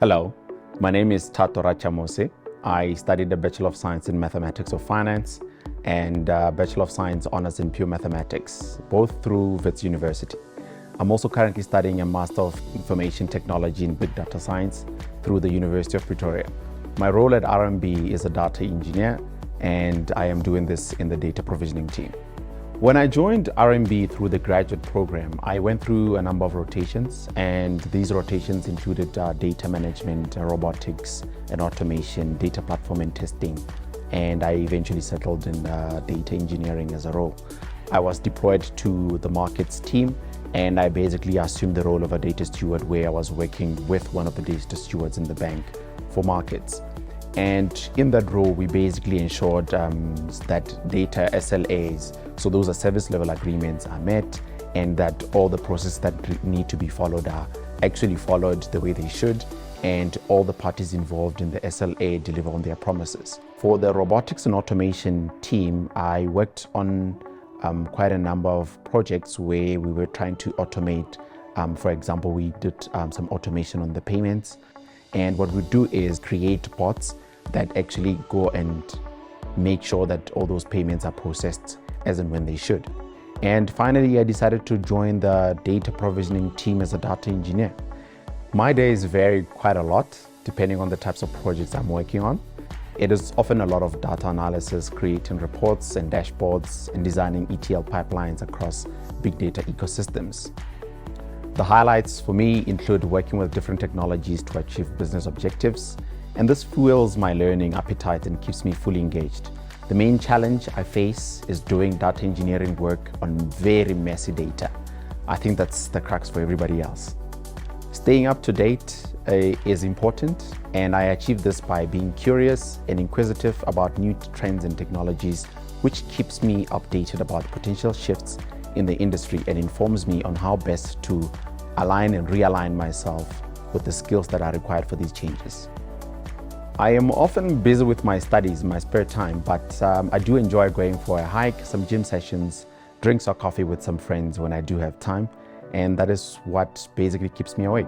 Hello, my name is Thato Rachamose. I studied a Bachelor of Science in Mathematics of Finance and Bachelor of Science Honours in Pure Mathematics, both through Wits University. I'm also currently studying a Master of Information Technology in Big Data Science through the University of Pretoria. My role at RMB is a data engineer, and I am doing this in the data provisioning team. When I joined RMB through the graduate program, I went through a number of rotations, and these rotations included data management, robotics and automation, data platform and testing, and I eventually settled in data engineering as a role. I was deployed to the markets team, and I basically assumed the role of a data steward, where I was working with one of the data stewards in the bank for markets. And in that role, we basically ensured that data SLAs, so those are service level agreements, are met, and that all the processes that need to be followed are actually followed the way they should, and all the parties involved in the SLA deliver on their promises. For the robotics and automation team, I worked on quite a number of projects where we were trying to automate. For example, we did some automation on the payments. And what we do is create bots that actually go and make sure that all those payments are processed as and when they should. And finally, I decided to join the data provisioning team as a data engineer. My days vary quite a lot depending on the types of projects I'm working on. It is often a lot of data analysis, creating reports and dashboards, and designing ETL pipelines across big data ecosystems. The highlights for me include working with different technologies to achieve business objectives, and this fuels my learning appetite and keeps me fully engaged. The main challenge I face is doing data engineering work on very messy data. I think that's the crux for everybody else. Staying up to date is important, and I achieve this by being curious and inquisitive about new trends and technologies, which keeps me updated about potential shifts in the industry and informs me on how best to align and realign myself with the skills that are required for these changes. I am often busy with my studies in my spare time, but I do enjoy going for a hike, some gym sessions, drinks or coffee with some friends when I do have time, and that is what basically keeps me awake.